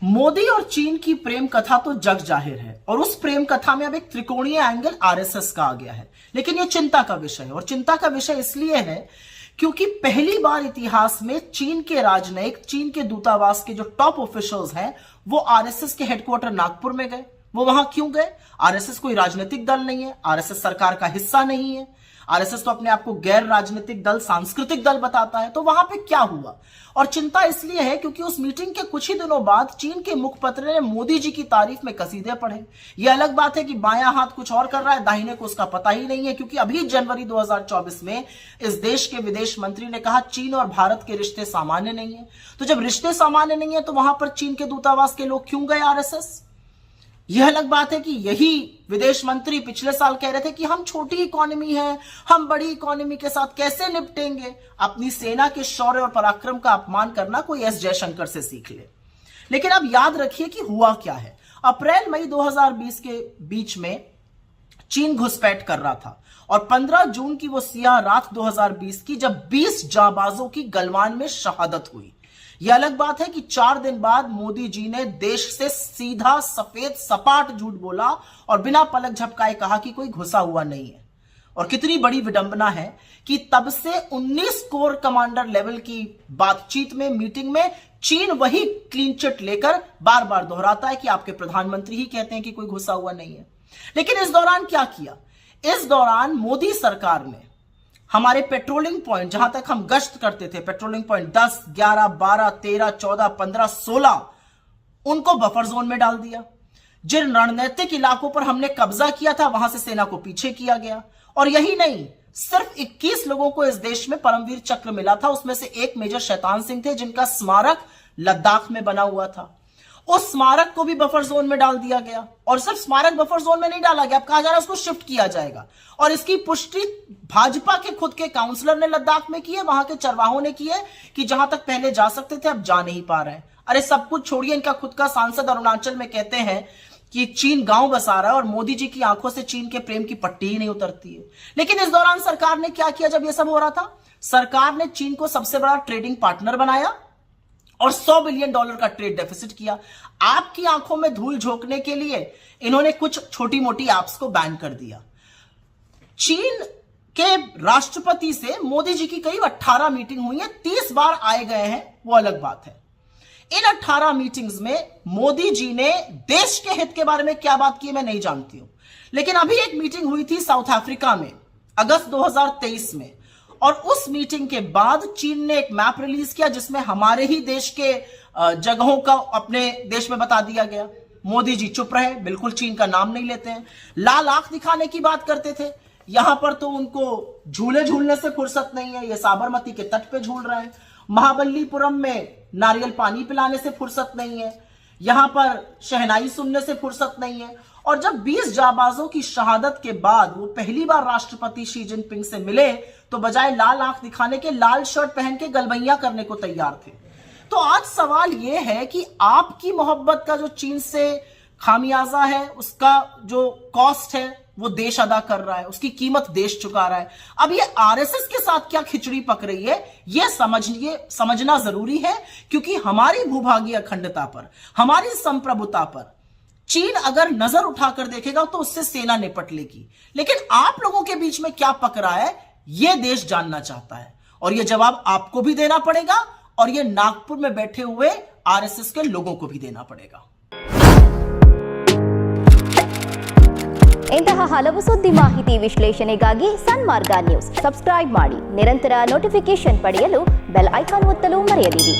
मोदी और चीन की प्रेम कथा तो जग जाहिर है और उस प्रेम कथा में अब एक त्रिकोणीय एंगल आरएसएस का आ गया है। लेकिन यह चिंता का विषय है और चिंता का विषय इसलिए है क्योंकि पहली बार इतिहास में चीन के राजनयिक, चीन के दूतावास के जो टॉप ऑफिशियल्स हैं वो आरएसएस के हेडक्वार्टर नागपुर में गए। वो वहां क्यों गए? आरएसएस कोई राजनीतिक दल नहीं है, आरएसएस सरकार का हिस्सा नहीं है, आरएसएस तो अपने आप को गैर राजनीतिक दल, सांस्कृतिक दल बताता है। तो वहां पे क्या हुआ? और चिंता इसलिए है क्योंकि उस मीटिंग के कुछ ही दिनों बाद चीन के मुखपत्र ने मोदी जी की तारीफ में कसीदे पढ़े। यह अलग बात है कि बायां हाथ कुछ और कर रहा है, दाहिने को उसका पता ही नहीं है, क्योंकि अभी जनवरी 2024 में इस देश के विदेश मंत्री ने कहा चीन और भारत के रिश्ते सामान्य नहीं है। तो जब रिश्ते सामान्य नहीं है तो वहां पर चीन के दूतावास के लोग क्यों गए आरएसएस? यह अलग बात है कि यही विदेश मंत्री पिछले साल कह रहे थे कि हम छोटी इकोनॉमी है, हम बड़ी इकोनॉमी के साथ कैसे निपटेंगे। अपनी सेना के शौर्य और पराक्रम का अपमान करना कोई एस जयशंकर से सीख ले। लेकिन अब याद रखिए कि हुआ क्या है। अप्रैल मई 2020 के बीच में चीन घुसपैठ कर रहा था और 15 जून की वो सियाह रात 2020 की जब 20 जांबाजों की गलवान में शहादत हुई। यह अलग बात है कि 4 दिन बाद मोदी जी ने देश से सीधा सफेद सपाट झूठ बोला और बिना पलक झपकाए कहा कि कोई घुसा हुआ नहीं है। और कितनी बड़ी विडंबना है कि तब से 19 कोर कमांडर लेवल की बातचीत में, मीटिंग में चीन वही क्लीन चिट लेकर बार बार दोहराता है कि आपके प्रधानमंत्री ही कहते हैं कि कोई घुसा हुआ नहीं है। लेकिन इस दौरान क्या किया? इस दौरान मोदी सरकार ने हमारे पेट्रोलिंग पॉइंट, जहां तक हम गश्त करते थे, पेट्रोलिंग पॉइंट 10, 11, 12, 13, 14, 15, 16 उनको बफर जोन में डाल दिया। जिन रणनीतिक इलाकों पर हमने कब्जा किया था वहां से सेना को पीछे किया गया। और यही नहीं, सिर्फ 21 लोगों को इस देश में परमवीर चक्र मिला था। उसमें से एक मेजर शैतान सिंह थे जिनका स्मारक लद्दाख में बना हुआ था। उस स्मारक को भी बफर जोन में डाल दिया गया। और सिर्फ स्मारक बफर जोन में नहीं डाला गया, अब कहा जा रहा है उसको शिफ्ट किया जाएगा। और इसकी पुष्टि भाजपा के खुद के काउंसलर ने लद्दाख में की है, वहां के चरवाहों ने की है कि जहां तक पहले जा सकते थे अब जा नहीं पा रहे हैं। अरे सब कुछ छोड़िए, इनका खुद का सांसद अरुणाचल में कहते हैं कि चीन गांव बसा रहा है और मोदी जी की आंखों से चीन के प्रेम की पट्टी ही नहीं उतरती है। लेकिन इस दौरान सरकार ने क्या किया? जब यह सब हो रहा था, सरकार ने चीन को सबसे बड़ा ट्रेडिंग पार्टनर बनाया और $100 बिलियन का ट्रेड डेफिसिट किया। आपकी आंखों में धूल झोंकने के लिए इन्होंने कुछ छोटी मोटी ऐप्स को बैन कर दिया। चीन के राष्ट्रपति से मोदी जी की करीब 18 मीटिंग हुई है, 30 बार आए गए हैं, वो अलग बात है। इन 18 मीटिंग्स में मोदी जी ने देश के हित के बारे में क्या बात की मैं नहीं जानती हूं। लेकिन अभी एक मीटिंग हुई थी साउथ अफ्रीका में अगस्त 2023 में, और उस मीटिंग के बाद चीन ने एक मैप रिलीज किया जिसमें हमारे ही देश के जगहों का अपने देश में बता दिया गया। मोदी जी चुप रहे, बिल्कुल चीन का नाम नहीं लेते हैं। लाल आंख दिखाने की बात करते थे, यहां पर तो उनको झूले झूलने से फुर्सत नहीं है, ये साबरमती के तट पे झूल रहे हैं। महाबलीपुरम में नारियल पानी पिलाने से फुर्सत नहीं है, यहां पर शहनाई सुनने से फुर्सत नहीं है। और जब 20 जाबाजों की शहादत के बाद वो पहली बार राष्ट्रपति शी जिनपिंग से मिले तो बजाय लाल आंख दिखाने के लाल शर्ट पहन के गलबैया करने को तैयार थे। तो आज सवाल यह है कि आपकी मोहब्बत का जो चीन से खामियाजा है, उसका जो कॉस्ट है वो देश अदा कर रहा है, उसकी कीमत देश चुका रहा है। अब ये आरएसएस के साथ क्या खिचड़ी पक रही है ये समझना जरूरी है, क्योंकि हमारी भूभागीय अखंडता पर, हमारी संप्रभुता पर चीन अगर नजर उठाकर देखेगा तो उससे सेना निपट लेगी। लेकिन आप लोगों के बीच में क्या पक रहा है यह देश जानना चाहता है, और यह जवाब आपको भी देना पड़ेगा और यह नागपुर में बैठे हुए आरएसएस के लोगों को भी देना पड़ेगा। ಇಂತಹ ಹಲವು ಸುದ್ದಿ ಮಾಹಿತಿ ವಿಶ್ಲೇಷಣೆಗಾಗಿ ಸನ್ಮಾರ್ಗ ನ್ಯೂಸ್ ಸಬ್ಸ್ಕ್ರೈಬ್ ಮಾಡಿ. ನಿರಂತರ ನೋಟಿಫಿಕೇಶನ್ ಪಡೆಯಲು ಬೆಲ್ ಐಕಾನ್ ಒತ್ತಲು ಮರೆಯದಿರಿ.